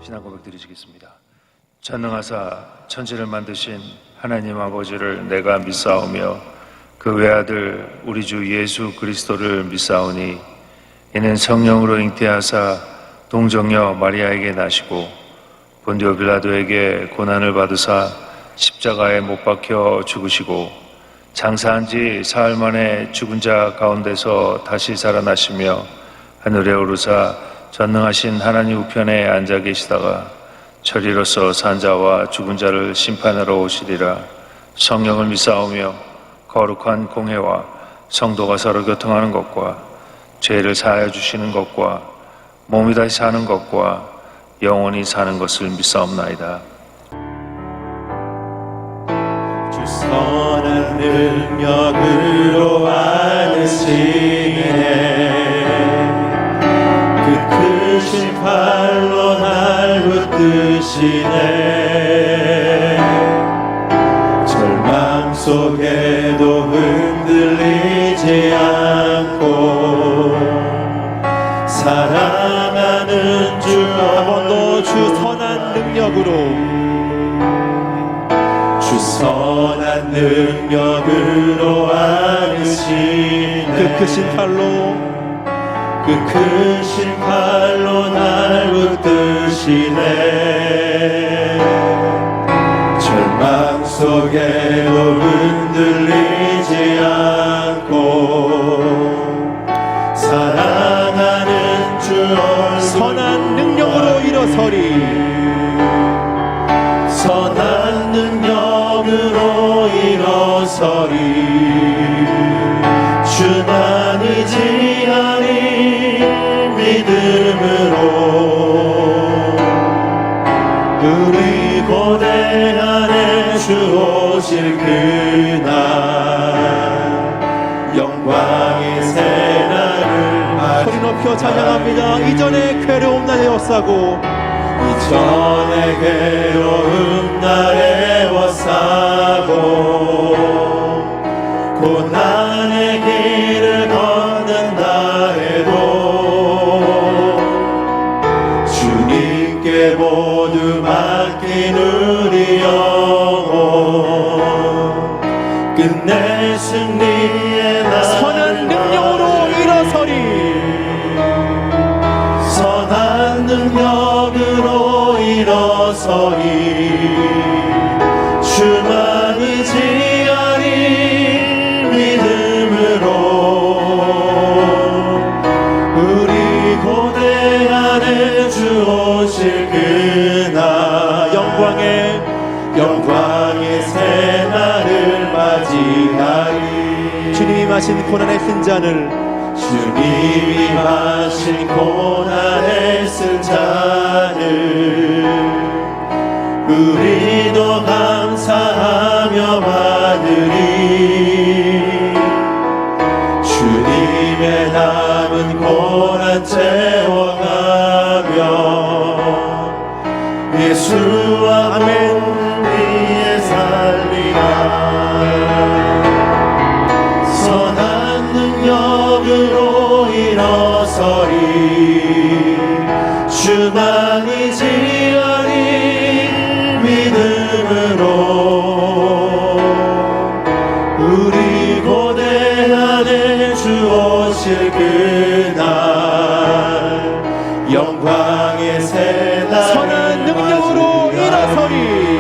지난 고백 드리시겠습니다. 전능하사 천지를 만드신 하나님 아버지를 내가 믿사오며 그 외아들 우리 주 예수 그리스도를 믿사오니 이는 성령으로 잉태하사 동정녀 마리아에게 나시고 본디오 빌라도에게 고난을 받으사 십자가에 못 박혀 죽으시고 장사한 지 사흘 만에 죽은 자 가운데서 다시 살아나시며 하늘에 오르사 전능하신 하나님 우편에 앉아 계시다가 저리로서 산 자와 죽은 자를 심판하러 오시리라. 성령을 믿사오며 거룩한 공회와 성도가 서로 교통하는 것과 죄를 사하여 주시는 것과 몸이 다시 사는 것과 영원히 사는 것을 믿사옵나이다. 주 선한 능력으로 안으시네. 그 크신 팔로 날 붙드시네. 절망 속에도 흔들리지 않고 사랑하는 주 한 번 더 주 선한 능력으로 주 선한 능력으로 안으시네. 그 크신 팔로 날 붙드시네. 절망 속에도 흔들리지 않고 사랑하는 주 선한 능력으로 일어서리. 선한 능력으로 일어서리. 주만이 지하리 믿음으로 우리 고대 안에 주 오실 그날 영광의 새날을 소리 높여 찬양합니다. 이전에 괴로움 날 에워싸고 이전에 괴로움 날 에워싸고 고난의 길을 걷는다 해도 주님께 모두 맡긴 우리 영혼 끝내 승리의 날 선한 능력으로 일어서리. 선한 능력으로 일어서리. 주만이 지하리 믿음으로 우리 고대 안에 주 오실 그날 영광의 새날을 맞이하리. 주님이 마신 고난의 쓴 잔을 주님이 마신 고난의 쓴 잔을 우리도 감사하며 받으리. 주님의 남은 고난 채워가며 예수와 아멘 위에 살리라. 선한 능력으로 일어서리. 주만이 지하리 믿음으로 우리 고대 안에 주 오실 그날 영광의 새날 선한 능력으로 일어서리.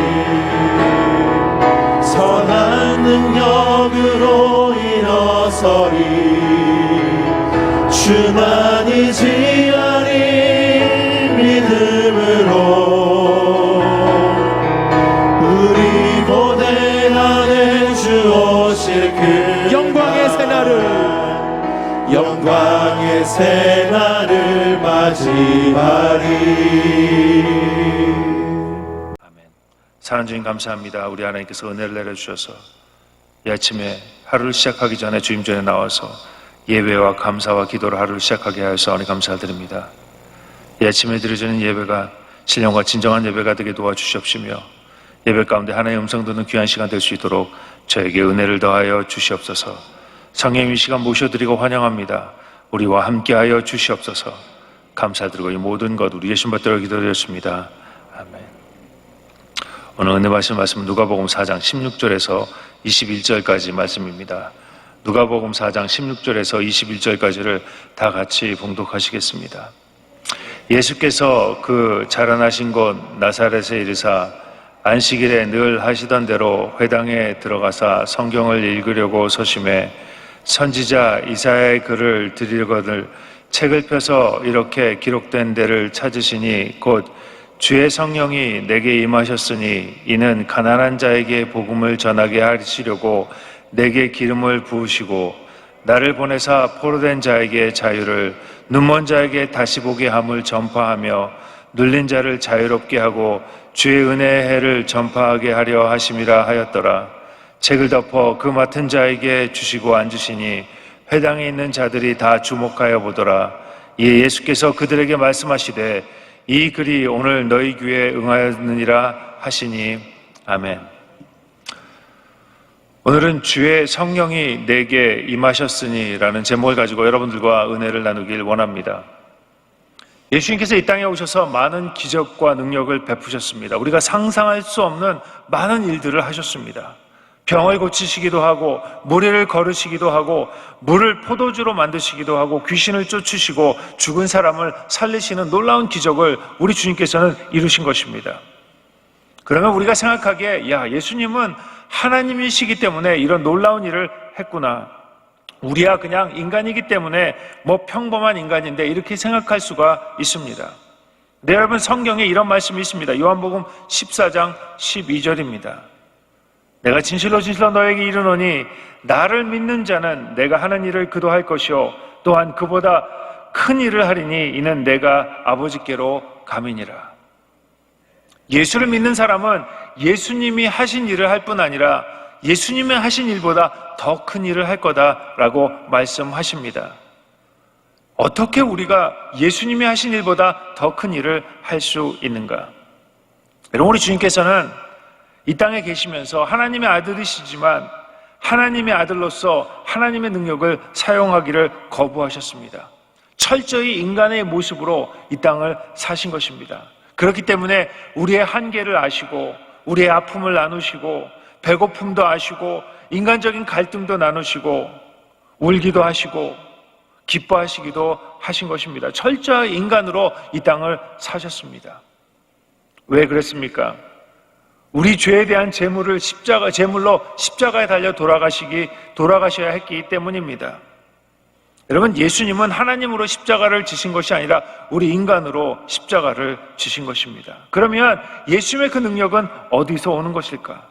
선한 능력으로 일어서리. 주만이 지하리 믿음으로 우리 고대 안에 주 오실 그 영광의 새날을 맞이하리. 아멘. 사랑 주님 감사합니다. 우리 하나님께서 은혜를 내려주셔서 이 아침에 하루를 시작하기 전에 주님 전에 나와서 예배와 감사와 기도로 하루를 시작하게 하여서 하나님 감사드립니다. 이 아침에 드려지는 예배가 신령과 진정한 예배가 되게 도와주시옵시며 예배 가운데 하나님의 음성 듣는 귀한 시간 될 수 있도록 저에게 은혜를 더하여 주시옵소서. 성령님 이 시간 모셔드리고 환영합니다. 우리와 함께하여 주시옵소서. 감사드리고 이 모든 것 우리 예수님 받들어 기도드렸습니다. 아멘. 오늘 은혜 받으신 말씀은 누가복음 4장 16절에서 21절까지 말씀입니다. 누가복음 4장 16절에서 21절까지를 다 같이 봉독하시겠습니다. 예수께서 그 자라나신 곳 나사렛에 이르사 안식일에 늘 하시던 대로 회당에 들어가사 성경을 읽으려고 서심해 선지자 이사야의 글을 드리거늘 책을 펴서 이렇게 기록된 데를 찾으시니 곧 주의 성령이 내게 임하셨으니 이는 가난한 자에게 복음을 전하게 하시려고 내게 기름을 부으시고 나를 보내사 포로된 자에게 자유를 눈먼 자에게 다시 보게 함을 전파하며 눌린 자를 자유롭게 하고 주의 은혜의 해를 전파하게 하려 하심이라 하였더라. 책을 덮어 그 맡은 자에게 주시고 앉으시니 회당에 있는 자들이 다 주목하여 보더라. 이에 예수께서 그들에게 말씀하시되 이 글이 오늘 너희 귀에 응하였느니라 하시니 아멘. 오늘은 주의 성령이 내게 임하셨으니 라는 제목을 가지고 여러분들과 은혜를 나누길 원합니다. 예수님께서 이 땅에 오셔서 많은 기적과 능력을 베푸셨습니다. 우리가 상상할 수 없는 많은 일들을 하셨습니다. 병을 고치시기도 하고 무리를 걸으시기도 하고 물을 포도주로 만드시기도 하고 귀신을 쫓으시고 죽은 사람을 살리시는 놀라운 기적을 우리 주님께서는 이루신 것입니다. 그러면 우리가 생각하기에 야, 예수님은 하나님이시기 때문에 이런 놀라운 일을 했구나. 우리야 그냥 인간이기 때문에 뭐 평범한 인간인데 이렇게 생각할 수가 있습니다. 네, 여러분 성경에 이런 말씀이 있습니다. 요한복음 14장 12절입니다. 내가 진실로 진실로 너에게 이르노니 나를 믿는 자는 내가 하는 일을 그도 할 것이요 또한 그보다 큰 일을 하리니 이는 내가 아버지께로 감이니라. 예수를 믿는 사람은 예수님이 하신 일을 할 뿐 아니라 예수님이 하신 일보다 더 큰 일을 할 거다라고 말씀하십니다. 어떻게 우리가 예수님이 하신 일보다 더 큰 일을 할 수 있는가? 여러분, 우리 주님께서는 이 땅에 계시면서 하나님의 아들이시지만 하나님의 아들로서 하나님의 능력을 사용하기를 거부하셨습니다. 철저히 인간의 모습으로 이 땅을 사신 것입니다. 그렇기 때문에 우리의 한계를 아시고 우리의 아픔을 나누시고 배고픔도 아시고 인간적인 갈등도 나누시고 울기도 하시고 기뻐하시기도 하신 것입니다. 철저히 인간으로 이 땅을 사셨습니다. 왜 그랬습니까? 우리 죄에 대한 제물로 십자가에 달려 돌아가셔야 했기 때문입니다. 여러분, 예수님은 하나님으로 십자가를 지신 것이 아니라 우리 인간으로 십자가를 지신 것입니다. 그러면 예수님의 그 능력은 어디서 오는 것일까?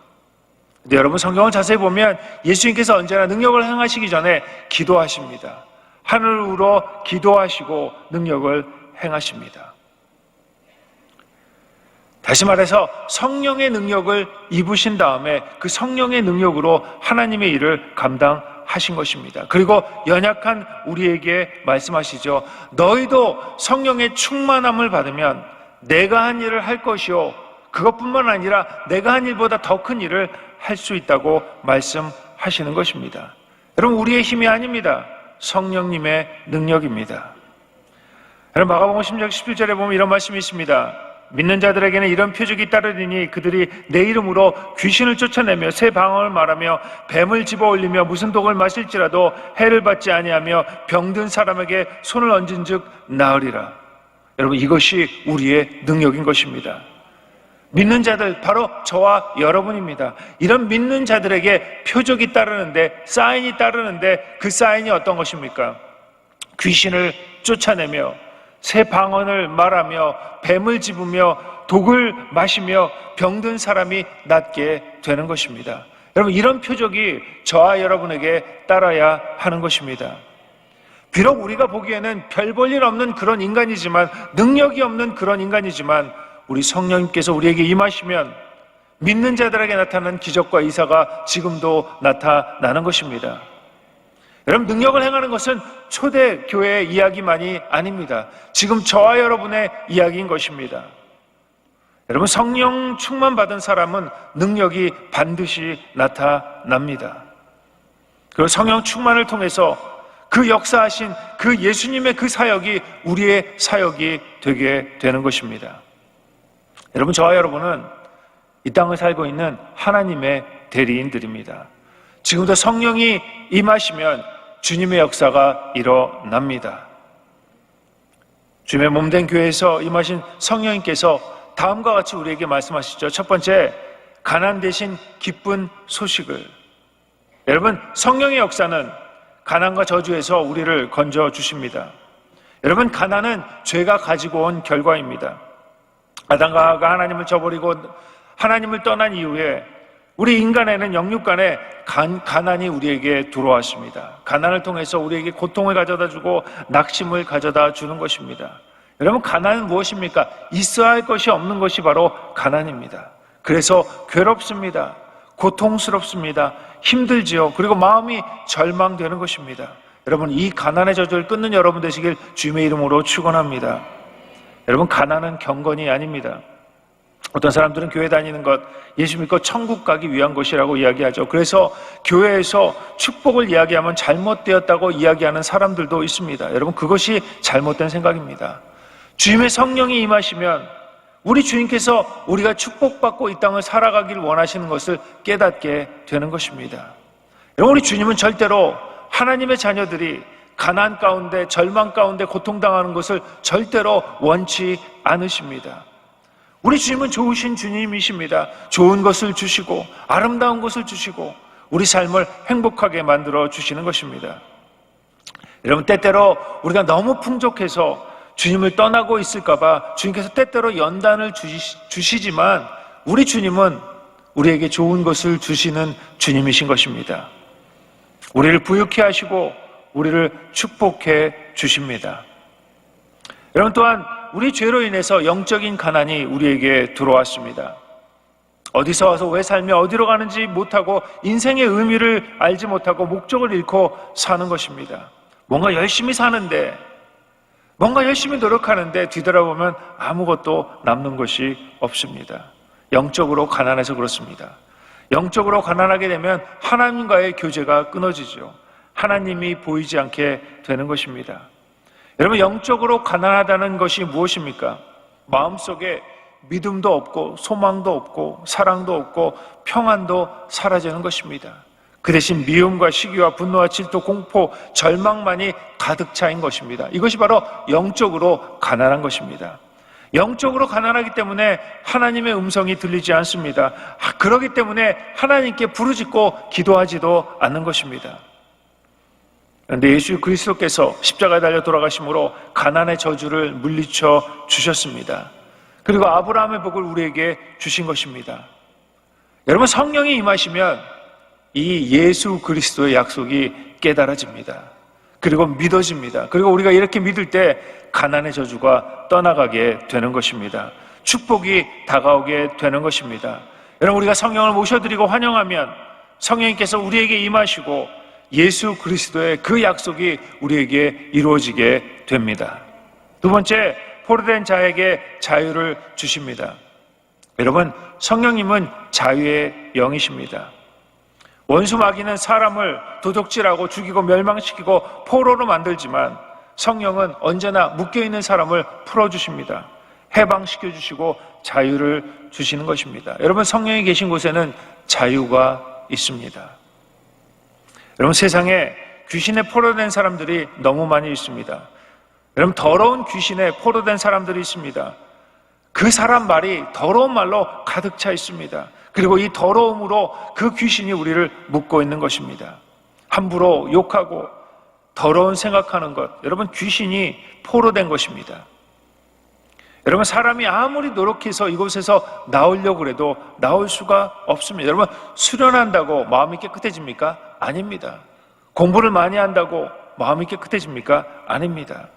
근데 여러분, 성경을 자세히 보면 예수님께서 언제나 능력을 행하시기 전에 기도하십니다. 하늘으로 기도하시고 능력을 행하십니다. 다시 말해서 성령의 능력을 입으신 다음에 그 성령의 능력으로 하나님의 일을 감당하신 것입니다. 그리고 연약한 우리에게 말씀하시죠. 너희도 성령의 충만함을 받으면 내가 한 일을 할 것이요 그것뿐만 아니라 내가 한 일보다 더 큰 일을 할 수 있다고 말씀하시는 것입니다. 여러분, 우리의 힘이 아닙니다. 성령님의 능력입니다. 여러분, 마가복음 10장 11절에 보면 이런 말씀이 있습니다. 믿는 자들에게는 이런 표적이 따르리니 그들이 내 이름으로 귀신을 쫓아내며 새 방언을 말하며 뱀을 집어올리며 무슨 독을 마실지라도 해를 받지 아니하며 병든 사람에게 손을 얹은 즉 나으리라. 여러분, 이것이 우리의 능력인 것입니다. 믿는 자들, 바로 저와 여러분입니다. 이런 믿는 자들에게 표적이 따르는데, 사인이 따르는데 그 사인이 어떤 것입니까? 귀신을 쫓아내며 새 방언을 말하며 뱀을 집으며 독을 마시며 병든 사람이 낫게 되는 것입니다. 여러분, 이런 표적이 저와 여러분에게 따라야 하는 것입니다. 비록 우리가 보기에는 별 볼 일 없는 그런 인간이지만, 능력이 없는 그런 인간이지만 우리 성령님께서 우리에게 임하시면 믿는 자들에게 나타나는 기적과 이사가 지금도 나타나는 것입니다. 여러분, 능력을 행하는 것은 초대교회의 이야기만이 아닙니다. 지금 저와 여러분의 이야기인 것입니다. 여러분, 성령 충만 받은 사람은 능력이 반드시 나타납니다. 그리고 성령 충만을 통해서 그 역사하신 그 예수님의 그 사역이 우리의 사역이 되게 되는 것입니다. 여러분, 저와 여러분은 이 땅을 살고 있는 하나님의 대리인들입니다. 지금도 성령이 임하시면 주님의 역사가 일어납니다. 주님의 몸된 교회에서 임하신 성령님께서 다음과 같이 우리에게 말씀하시죠. 첫 번째, 가난 대신 기쁜 소식을. 여러분, 성령의 역사는 가난과 저주에서 우리를 건져 주십니다. 여러분, 가난은 죄가 가지고 온 결과입니다. 아담과 하와가 하나님을 저버리고 하나님을 떠난 이후에 우리 인간에는 영육 간에 가난이 우리에게 들어왔습니다. 가난을 통해서 우리에게 고통을 가져다 주고 낙심을 가져다 주는 것입니다. 여러분, 가난은 무엇입니까? 있어야 할 것이 없는 것이 바로 가난입니다. 그래서 괴롭습니다. 고통스럽습니다. 힘들지요. 그리고 마음이 절망되는 것입니다. 여러분, 이 가난의 저주를 끊는 여러분 되시길 주님의 이름으로 축원합니다. 여러분, 가난은 경건이 아닙니다. 어떤 사람들은 교회 다니는 것, 예수 믿고 천국 가기 위한 것이라고 이야기하죠. 그래서 교회에서 축복을 이야기하면 잘못되었다고 이야기하는 사람들도 있습니다. 여러분, 그것이 잘못된 생각입니다. 주님의 성령이 임하시면 우리 주님께서 우리가 축복받고 이 땅을 살아가길 원하시는 것을 깨닫게 되는 것입니다. 여러분, 우리 주님은 절대로 하나님의 자녀들이 가난 가운데, 절망 가운데 고통당하는 것을 절대로 원치 않으십니다. 우리 주님은 좋으신 주님이십니다. 좋은 것을 주시고 아름다운 것을 주시고 우리 삶을 행복하게 만들어 주시는 것입니다. 여러분, 때때로 우리가 너무 풍족해서 주님을 떠나고 있을까봐 주님께서 때때로 연단을 주시지만 우리 주님은 우리에게 좋은 것을 주시는 주님이신 것입니다. 우리를 부유케 하시고 우리를 축복해 주십니다. 여러분, 또한 우리 죄로 인해서 영적인 가난이 우리에게 들어왔습니다. 어디서 와서 왜 살며 어디로 가는지 못하고 인생의 의미를 알지 못하고 목적을 잃고 사는 것입니다. 뭔가 열심히 사는데, 뭔가 열심히 노력하는데 뒤돌아보면 아무것도 남는 것이 없습니다. 영적으로 가난해서 그렇습니다. 영적으로 가난하게 되면 하나님과의 교제가 끊어지죠. 하나님이 보이지 않게 되는 것입니다. 여러분, 영적으로 가난하다는 것이 무엇입니까? 마음속에 믿음도 없고 소망도 없고 사랑도 없고 평안도 사라지는 것입니다. 그 대신 미움과 시기와 분노와 질투, 공포, 절망만이 가득 차인 것입니다. 이것이 바로 영적으로 가난한 것입니다. 영적으로 가난하기 때문에 하나님의 음성이 들리지 않습니다. 그렇기 때문에 하나님께 부르짖고 기도하지도 않는 것입니다. 그런데 예수 그리스도께서 십자가에 달려 돌아가심으로 가난의 저주를 물리쳐 주셨습니다. 그리고 아브라함의 복을 우리에게 주신 것입니다. 여러분, 성령이 임하시면 이 예수 그리스도의 약속이 깨달아집니다. 그리고 믿어집니다. 그리고 우리가 이렇게 믿을 때 가난의 저주가 떠나가게 되는 것입니다. 축복이 다가오게 되는 것입니다. 여러분, 우리가 성령을 모셔드리고 환영하면 성령님께서 우리에게 임하시고 예수 그리스도의 그 약속이 우리에게 이루어지게 됩니다. 두 번째, 포로된 자에게 자유를 주십니다. 여러분, 성령님은 자유의 영이십니다. 원수 마귀는 사람을 도둑질하고 죽이고 멸망시키고 포로로 만들지만 성령은 언제나 묶여있는 사람을 풀어주십니다. 해방시켜주시고 자유를 주시는 것입니다. 여러분, 성령이 계신 곳에는 자유가 있습니다. 여러분, 세상에 귀신에 포로된 사람들이 너무 많이 있습니다. 여러분, 더러운 귀신에 포로된 사람들이 있습니다. 그 사람 말이 더러운 말로 가득 차 있습니다. 그리고 이 더러움으로 그 귀신이 우리를 묶고 있는 것입니다. 함부로 욕하고 더러운 생각하는 것, 여러분, 귀신이 포로된 것입니다. 여러분, 사람이 아무리 노력해서 이곳에서 나오려고 해도 나올 수가 없습니다. 여러분, 수련한다고 마음이 깨끗해집니까? 아닙니다. 공부를 많이 한다고 마음이 깨끗해집니까? 아닙니다.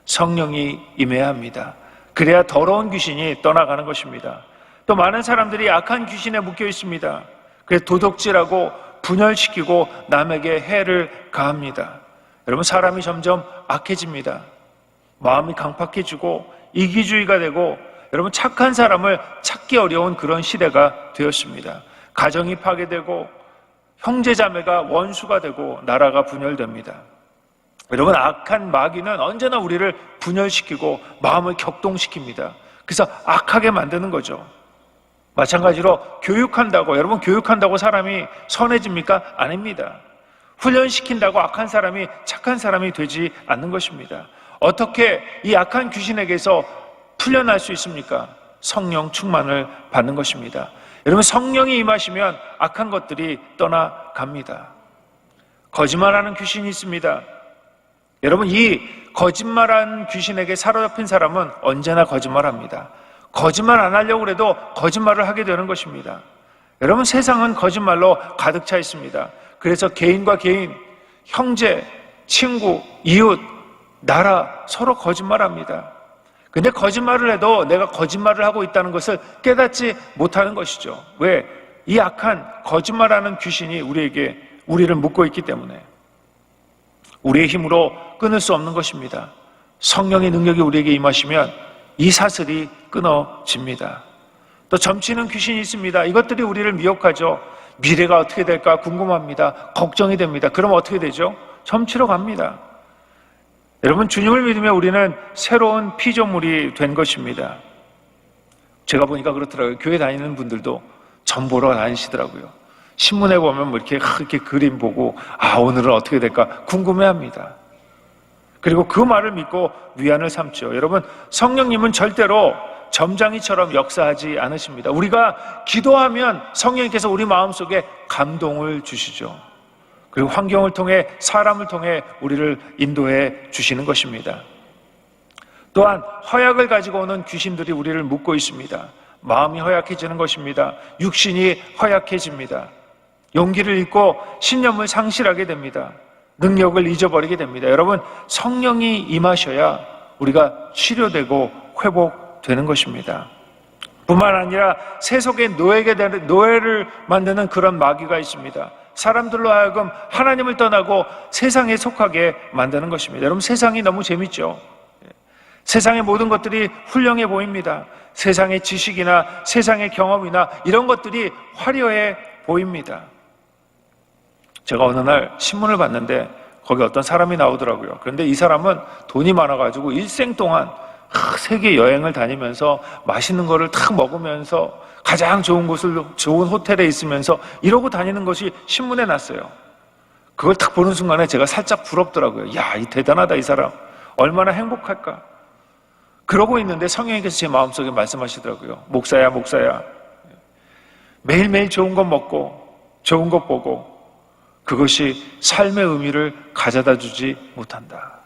성령이 임해야 합니다. 그래야 더러운 귀신이 떠나가는 것입니다. 또 많은 사람들이 악한 귀신에 묶여 있습니다. 그래서 도둑질하고 분열시키고 남에게 해를 가합니다. 여러분, 사람이 점점 악해집니다. 마음이 강팍해지고 이기주의가 되고 여러분, 착한 사람을 찾기 어려운 그런 시대가 되었습니다. 가정이 파괴되고 형제자매가 원수가 되고 나라가 분열됩니다. 여러분, 악한 마귀는 언제나 우리를 분열시키고 마음을 격동시킵니다. 그래서 악하게 만드는 거죠. 마찬가지로 교육한다고, 여러분 교육한다고 사람이 선해집니까? 아닙니다. 훈련시킨다고 악한 사람이 착한 사람이 되지 않는 것입니다. 어떻게 이 악한 귀신에게서 풀려날 수 있습니까? 성령 충만을 받는 것입니다. 여러분 성령이 임하시면 악한 것들이 떠나갑니다. 거짓말하는 귀신이 있습니다. 여러분 이 거짓말한 귀신에게 사로잡힌 사람은 언제나 거짓말합니다. 거짓말 안 하려고 해도 거짓말을 하게 되는 것입니다. 여러분 세상은 거짓말로 가득 차 있습니다. 그래서 개인과 개인, 형제, 친구, 이웃, 나라 서로 거짓말합니다. 근데 거짓말을 해도 내가 거짓말을 하고 있다는 것을 깨닫지 못하는 것이죠. 왜? 이 악한 거짓말하는 귀신이 우리를 묶고 있기 때문에 우리의 힘으로 끊을 수 없는 것입니다. 성령의 능력이 우리에게 임하시면 이 사슬이 끊어집니다. 또 점치는 귀신이 있습니다. 이것들이 우리를 미혹하죠. 미래가 어떻게 될까 궁금합니다. 걱정이 됩니다. 그럼 어떻게 되죠? 점치러 갑니다. 여러분 주님을 믿으면 우리는 새로운 피조물이 된 것입니다. 제가 보니까 그렇더라고요. 교회 다니는 분들도 점 보러 다니시더라고요. 신문에 보면 뭐 이렇게 그림 보고 오늘은 어떻게 될까 궁금해합니다. 그리고 그 말을 믿고 위안을 삼죠. 여러분 성령님은 절대로 점장이처럼 역사하지 않으십니다. 우리가 기도하면 성령님께서 우리 마음속에 감동을 주시죠. 그리고 환경을 통해 사람을 통해 우리를 인도해 주시는 것입니다. 또한 허약을 가지고 오는 귀신들이 우리를 묶고 있습니다. 마음이 허약해지는 것입니다. 육신이 허약해집니다. 용기를 잃고 신념을 상실하게 됩니다. 능력을 잊어버리게 됩니다. 여러분 성령이 임하셔야 우리가 치료되고 회복되는 것입니다. 뿐만 아니라 세속의 노예를 만드는 그런 마귀가 있습니다. 사람들로 하여금 하나님을 떠나고 세상에 속하게 만드는 것입니다. 여러분 세상이 너무 재밌죠. 세상의 모든 것들이 훌륭해 보입니다. 세상의 지식이나 세상의 경험이나 이런 것들이 화려해 보입니다. 제가 어느 날 신문을 봤는데 거기 어떤 사람이 나오더라고요. 그런데 이 사람은 돈이 많아가지고 일생 동안 세계 여행을 다니면서 맛있는 거를 탁 먹으면서 가장 좋은 호텔에 있으면서 이러고 다니는 것이 신문에 났어요. 그걸 딱 보는 순간에 제가 살짝 부럽더라고요. 야, 이 대단하다 이 사람. 얼마나 행복할까. 그러고 있는데 성령님께서 제 마음속에 말씀하시더라고요. 목사야. 매일매일 좋은 것 먹고 좋은 것 보고 그것이 삶의 의미를 가져다 주지 못한다.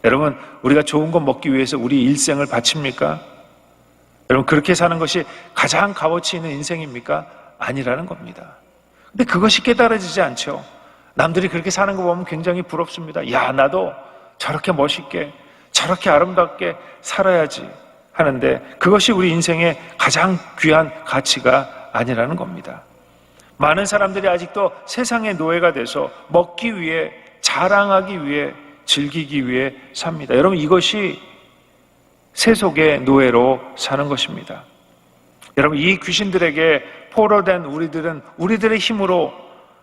여러분 우리가 좋은 것 먹기 위해서 우리 일생을 바칩니까? 여러분 그렇게 사는 것이 가장 값어치 있는 인생입니까? 아니라는 겁니다. 근데 그것이 깨달아지지 않죠. 남들이 그렇게 사는 거 보면 굉장히 부럽습니다. 야, 나도 저렇게 멋있게 저렇게 아름답게 살아야지 하는데 그것이 우리 인생의 가장 귀한 가치가 아니라는 겁니다. 많은 사람들이 아직도 세상의 노예가 돼서 먹기 위해 자랑하기 위해 즐기기 위해 삽니다. 여러분 이것이 세속의 노예로 사는 것입니다. 여러분 이 귀신들에게 포로된 우리들은 우리들의 힘으로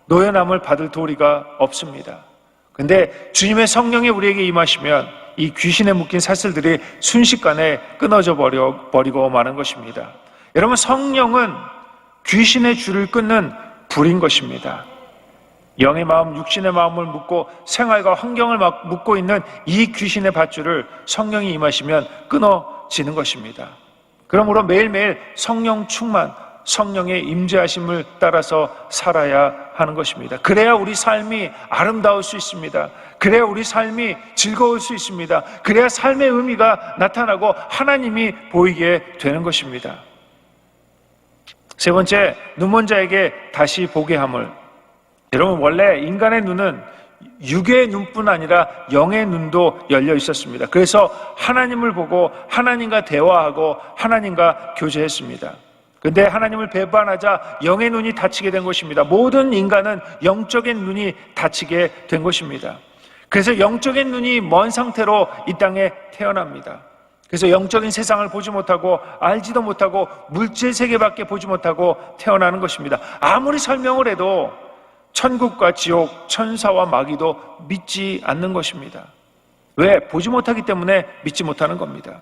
노예남을 받을 도리가 없습니다. 근데 주님의 성령이 우리에게 임하시면 이 귀신에 묶인 사슬들이 순식간에 끊어져 버리고 마는 것입니다. 여러분 성령은 귀신의 줄을 끊는 불인 것입니다. 영의 마음, 육신의 마음을 묶고 생활과 환경을 묶고 있는 이 귀신의 밧줄을 성령이 임하시면 끊어지는 것입니다. 그러므로 매일매일 성령 충만, 성령의 임재하심을 따라서 살아야 하는 것입니다. 그래야 우리 삶이 아름다울 수 있습니다. 그래야 우리 삶이 즐거울 수 있습니다. 그래야 삶의 의미가 나타나고 하나님이 보이게 되는 것입니다. 세 번째, 눈먼 자에게 다시 보게 함을. 여러분 원래 인간의 눈은 육의 눈뿐 아니라 영의 눈도 열려 있었습니다. 그래서 하나님을 보고 하나님과 대화하고 하나님과 교제했습니다. 근데 하나님을 배반하자 영의 눈이 닫히게 된 것입니다. 모든 인간은 영적인 눈이 닫히게 된 것입니다. 그래서 영적인 눈이 먼 상태로 이 땅에 태어납니다. 그래서 영적인 세상을 보지 못하고 알지도 못하고 물질 세계밖에 보지 못하고 태어나는 것입니다. 아무리 설명을 해도 천국과 지옥, 천사와 마귀도 믿지 않는 것입니다. 왜? 보지 못하기 때문에 믿지 못하는 겁니다.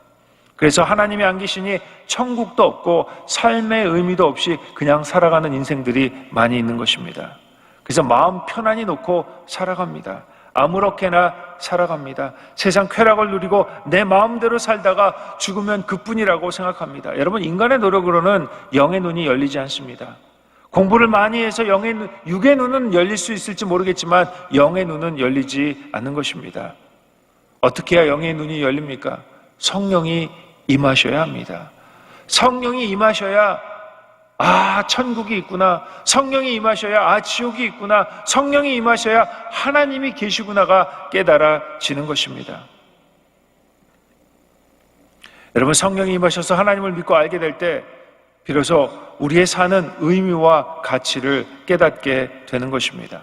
그래서 하나님이 안 계시니 천국도 없고 삶의 의미도 없이 그냥 살아가는 인생들이 많이 있는 것입니다. 그래서 마음 편안히 놓고 살아갑니다. 아무렇게나 살아갑니다. 세상 쾌락을 누리고 내 마음대로 살다가 죽으면 그뿐이라고 생각합니다. 여러분, 인간의 노력으로는 영의 눈이 열리지 않습니다. 공부를 많이 해서 육의 눈은 열릴 수 있을지 모르겠지만 영의 눈은 열리지 않는 것입니다. 어떻게 해야 영의 눈이 열립니까? 성령이 임하셔야 합니다. 성령이 임하셔야 천국이 있구나. 성령이 임하셔야 지옥이 있구나. 성령이 임하셔야 하나님이 계시구나가 깨달아지는 것입니다. 여러분, 성령이 임하셔서 하나님을 믿고 알게 될 때 비로소 우리의 사는 의미와 가치를 깨닫게 되는 것입니다.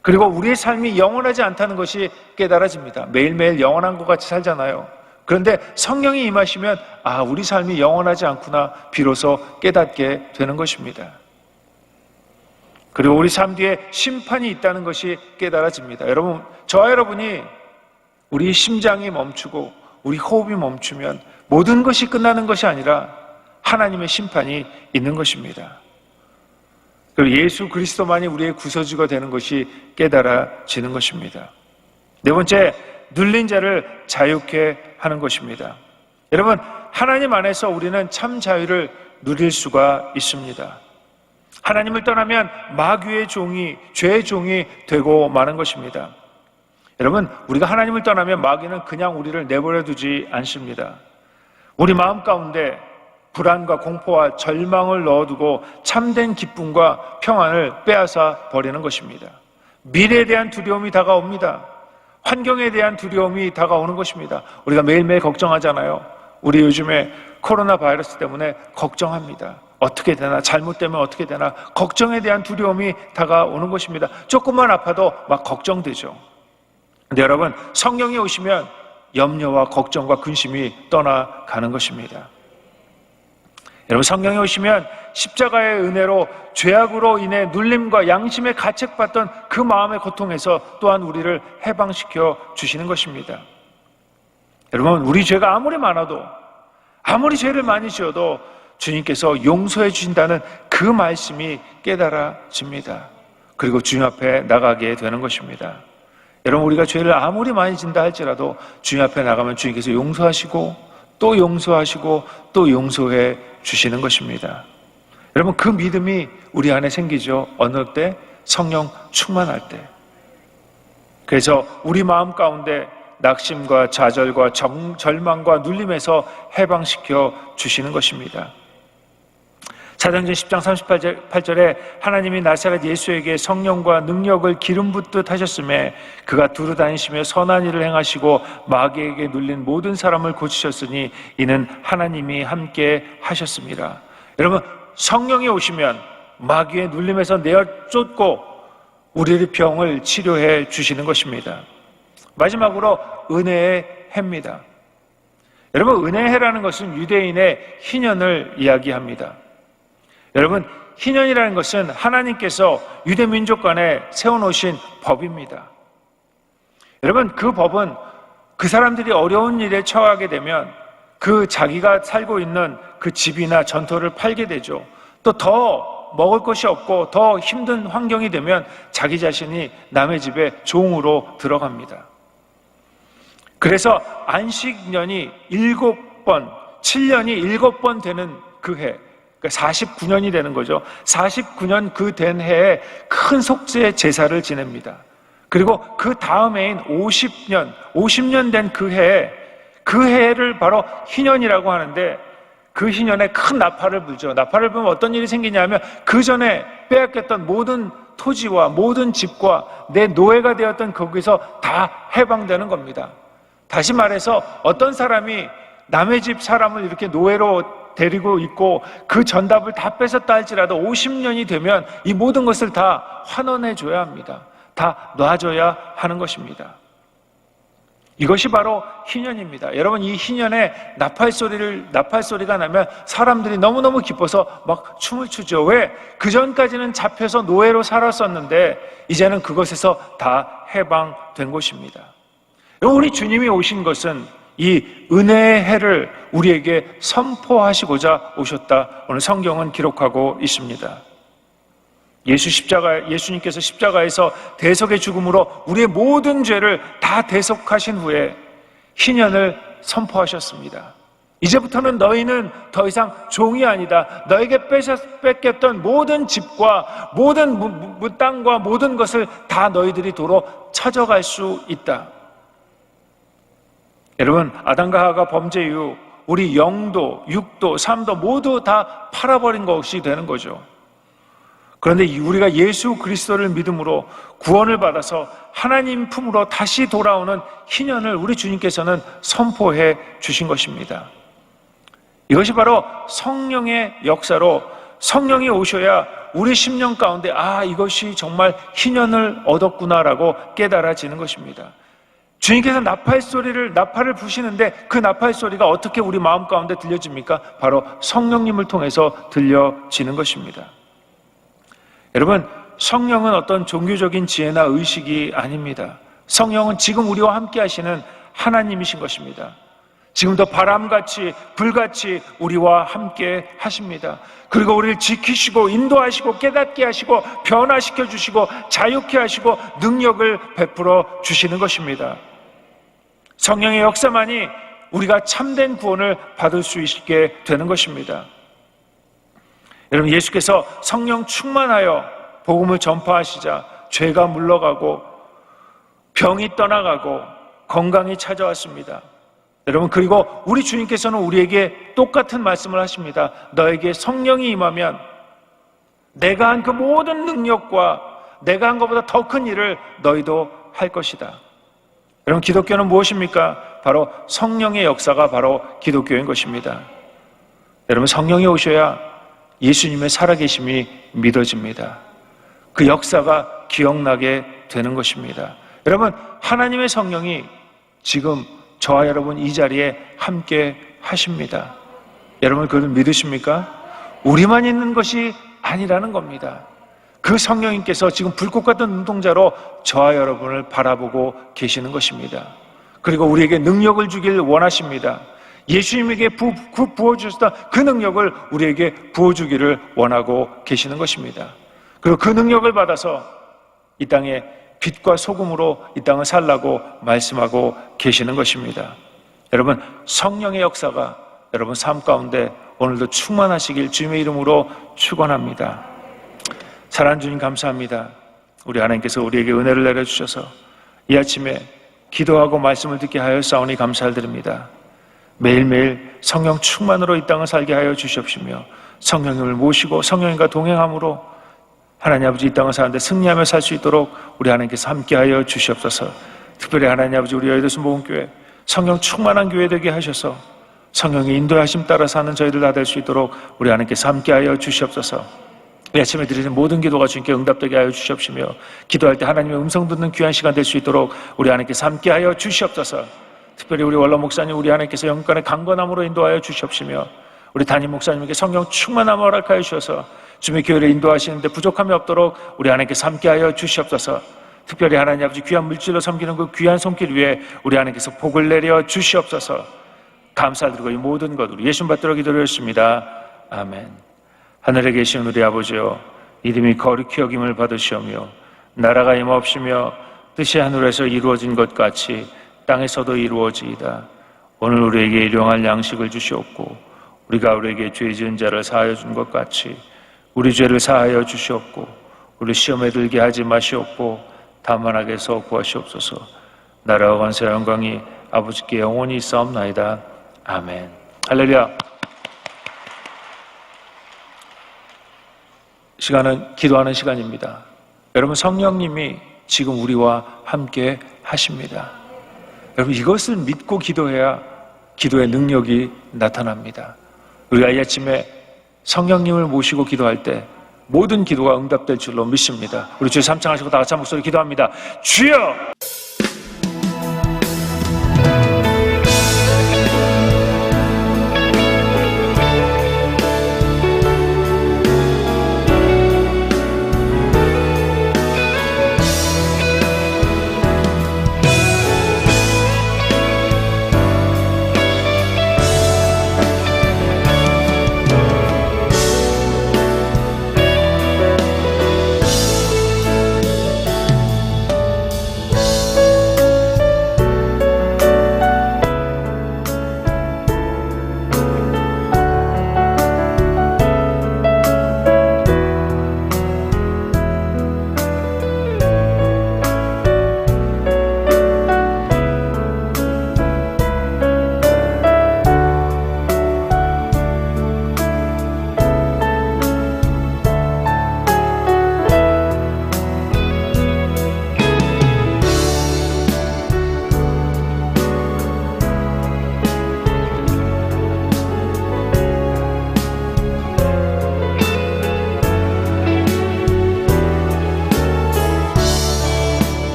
그리고 우리의 삶이 영원하지 않다는 것이 깨달아집니다. 매일매일 영원한 것 같이 살잖아요. 그런데 성령이 임하시면 우리 삶이 영원하지 않구나 비로소 깨닫게 되는 것입니다. 그리고 우리 삶 뒤에 심판이 있다는 것이 깨달아집니다. 여러분, 저와 여러분이 우리 심장이 멈추고 우리 호흡이 멈추면 모든 것이 끝나는 것이 아니라 하나님의 심판이 있는 것입니다. 그리고 예수 그리스도만이 우리의 구서주가 되는 것이 깨달아지는 것입니다. 네 번째, 눌린 자를 자유케 하는 것입니다. 여러분, 하나님 안에서 우리는 참 자유를 누릴 수가 있습니다. 하나님을 떠나면 마귀의 종이, 죄의 종이 되고 마는 것입니다. 여러분, 우리가 하나님을 떠나면 마귀는 그냥 우리를 내버려 두지 않습니다. 우리 마음 가운데 불안과 공포와 절망을 넣어두고 참된 기쁨과 평안을 빼앗아 버리는 것입니다. 미래에 대한 두려움이 다가옵니다. 환경에 대한 두려움이 다가오는 것입니다. 우리가 매일매일 걱정하잖아요. 우리 요즘에 코로나 바이러스 때문에 걱정합니다. 어떻게 되나, 잘못되면 어떻게 되나, 걱정에 대한 두려움이 다가오는 것입니다. 조금만 아파도 막 걱정되죠. 근데 여러분, 성령이 오시면 염려와 걱정과 근심이 떠나가는 것입니다. 여러분, 성령이 오시면 십자가의 은혜로 죄악으로 인해 눌림과 양심에 가책받던 그 마음의 고통에서 또한 우리를 해방시켜 주시는 것입니다. 여러분, 우리 죄가 아무리 많아도, 아무리 죄를 많이 지어도 주님께서 용서해 주신다는 그 말씀이 깨달아집니다. 그리고 주님 앞에 나가게 되는 것입니다. 여러분, 우리가 죄를 아무리 많이 진다 할지라도 주님 앞에 나가면 주님께서 용서하시고 또 용서하시고 또 용서해 주시는 것입니다. 여러분, 그 믿음이 우리 안에 생기죠. 어느 때? 성령 충만할 때. 그래서 우리 마음 가운데 낙심과 좌절과 절망과 눌림에서 해방시켜 주시는 것입니다. 사도행전 10장 38절에 하나님이 나사렛 예수에게 성령과 능력을 기름 붓듯 하셨음에 그가 두루 다니시며 선한 일을 행하시고 마귀에게 눌린 모든 사람을 고치셨으니 이는 하나님이 함께 하셨습니다. 여러분, 성령이 오시면 마귀의 눌림에서 내어 쫓고 우리의 병을 치료해 주시는 것입니다. 마지막으로 은혜의 해입니다. 여러분, 은혜의 해라는 것은 유대인의 희년을 이야기합니다. 여러분, 희년이라는 것은 하나님께서 유대 민족 간에 세워놓으신 법입니다. 여러분, 그 법은 그 사람들이 어려운 일에 처하게 되면 그 자기가 살고 있는 그 집이나 전토를 팔게 되죠. 또 더 먹을 것이 없고 더 힘든 환경이 되면 자기 자신이 남의 집에 종으로 들어갑니다. 그래서 안식년이 7번, 7년이 7번 되는 그 해, 49년이 되는 거죠. 49년 그 된 해에 큰 속죄 제사를 지냅니다. 그리고 그 다음 해인 50년 된 그 해에, 그 해를 바로 희년이라고 하는데 그 희년에 큰 나팔을 불죠. 나팔을 불면 어떤 일이 생기냐면 그 전에 빼앗겼던 모든 토지와 모든 집과 내 노예가 되었던 거기서 다 해방되는 겁니다. 다시 말해서 어떤 사람이 남의 집 사람을 이렇게 노예로 데리고 있고 그 전답을 다 뺏었다 할지라도 50년이 되면 이 모든 것을 다 환원해 줘야 합니다. 다 놔줘야 하는 것입니다. 이것이 바로 희년입니다. 여러분, 이 희년에 나팔 소리가 나면 사람들이 너무너무 기뻐서 막 춤을 추죠. 왜? 그 전까지는 잡혀서 노예로 살았었는데 이제는 그것에서 다 해방된 것입니다. 우리 주님이 오신 것은 이 은혜의 해를 우리에게 선포하시고자 오셨다. 오늘 성경은 기록하고 있습니다. 예수님께서 십자가에서 대속의 죽음으로 우리의 모든 죄를 다 대속하신 후에 희년을 선포하셨습니다. 이제부터는 너희는 더 이상 종이 아니다. 너에게 뺏겼던 모든 집과 모든 땅과 모든 것을 다 너희들이 도로 찾아갈 수 있다. 여러분, 아담과 하와가 범죄 이후 우리 영도, 육도, 삶도 모두 다 팔아버린 것이 되는 거죠. 그런데 우리가 예수 그리스도를 믿음으로 구원을 받아서 하나님 품으로 다시 돌아오는 희년을 우리 주님께서는 선포해 주신 것입니다. 이것이 바로 성령의 역사로 성령이 오셔야 우리 심령 가운데 이것이 정말 희년을 얻었구나라고 깨달아지는 것입니다. 주님께서 나팔을 부시는데 그 나팔 소리가 어떻게 우리 마음 가운데 들려집니까? 바로 성령님을 통해서 들려지는 것입니다. 여러분, 성령은 어떤 종교적인 지혜나 의식이 아닙니다. 성령은 지금 우리와 함께 하시는 하나님이신 것입니다. 지금도 바람같이 불같이 우리와 함께 하십니다. 그리고 우리를 지키시고 인도하시고 깨닫게 하시고 변화시켜 주시고 자유케 하시고 능력을 베풀어 주시는 것입니다. 성령의 역사만이 우리가 참된 구원을 받을 수 있게 되는 것입니다. 여러분, 예수께서 성령 충만하여 복음을 전파하시자 죄가 물러가고 병이 떠나가고 건강이 찾아왔습니다. 여러분, 그리고 우리 주님께서는 우리에게 똑같은 말씀을 하십니다. 너에게 성령이 임하면 내가 한 그 모든 능력과 내가 한 것보다 더 큰 일을 너희도 할 것이다. 여러분, 기독교는 무엇입니까? 바로 성령의 역사가 바로 기독교인 것입니다. 여러분, 성령이 오셔야 예수님의 살아계심이 믿어집니다. 그 역사가 기억나게 되는 것입니다. 여러분, 하나님의 성령이 지금 저와 여러분 이 자리에 함께 하십니다. 여러분, 그걸 믿으십니까? 우리만 있는 것이 아니라는 겁니다. 그 성령님께서 지금 불꽃 같은 눈동자로 저와 여러분을 바라보고 계시는 것입니다. 그리고 우리에게 능력을 주길 원하십니다. 예수님에게 부어주셨던 그 능력을 우리에게 부어주기를 원하고 계시는 것입니다. 그리고 그 능력을 받아서 이 땅에 빛과 소금으로 이 땅을 살라고 말씀하고 계시는 것입니다. 여러분, 성령의 역사가 여러분 삶 가운데 오늘도 충만하시길 주님의 이름으로 축원합니다. 사랑하는 주님, 감사합니다. 우리 하나님께서 우리에게 은혜를 내려주셔서 이 아침에 기도하고 말씀을 듣게 하였사오니 감사드립니다. 매일매일 성령 충만으로 이 땅을 살게 하여 주시옵시며 성령님을 모시고 성령님과 동행함으로 하나님 아버지 이 땅을 사는데 승리하며 살 수 있도록 우리 하나님께서 함께하여 주시옵소서. 특별히 하나님 아버지 우리 여의도 순복음교회 성령 충만한 교회 되게 하셔서 성령의 인도하심 따라 사는 저희들 다 될 수 있도록 우리 하나님께서 함께하여 주시옵소서. 이 아침에 드리는 모든 기도가 주님께 응답되게 하여 주시옵시며 기도할 때 하나님의 음성 듣는 귀한 시간 될 수 있도록 우리 하나님께서 함께하여 주시옵소서. 특별히 우리 원로 목사님 우리 하나님께서 영권의 강건함으로 인도하여 주시옵시며 우리 담임 목사님에게 성령 충만함을 허락하여 주셔서 주님의 교회를 인도하시는데 부족함이 없도록 우리 하나님께서 함께하여 주시옵소서. 특별히 하나님 아버지 귀한 물질로 섬기는 그 귀한 손길 위에 우리 하나님께서 복을 내려 주시옵소서. 감사드리고 이 모든 것 우리 예수님 받들어 기도드렸습니다. 아멘. 하늘에 계신 우리 아버지여, 이름이 거룩히 여김을 받으시오며 나라가 임하옵시며 뜻이 하늘에서 이루어진 것 같이 땅에서도 이루어지이다. 오늘 우리에게 일용할 양식을 주시옵고 우리가 우리에게 죄 지은 자를 사하여 준 것 같이 우리 죄를 사하여 주시옵고 우리 시험에 들게 하지 마시옵고 다만 악에서 구하시옵소서. 나라와 권세와 영광이 아버지께 영원히 있사옵나이다. 아멘. 할렐루야. 시간은 기도하는 시간입니다. 여러분, 성령님이 지금 우리와 함께 하십니다. 여러분, 이것을 믿고 기도해야 기도의 능력이 나타납니다. 우리가 이 아침에 성령님을 모시고 기도할 때 모든 기도가 응답될 줄로 믿습니다. 우리 주여 3창 하시고 다 같이 한 목소리 기도합니다. 주여!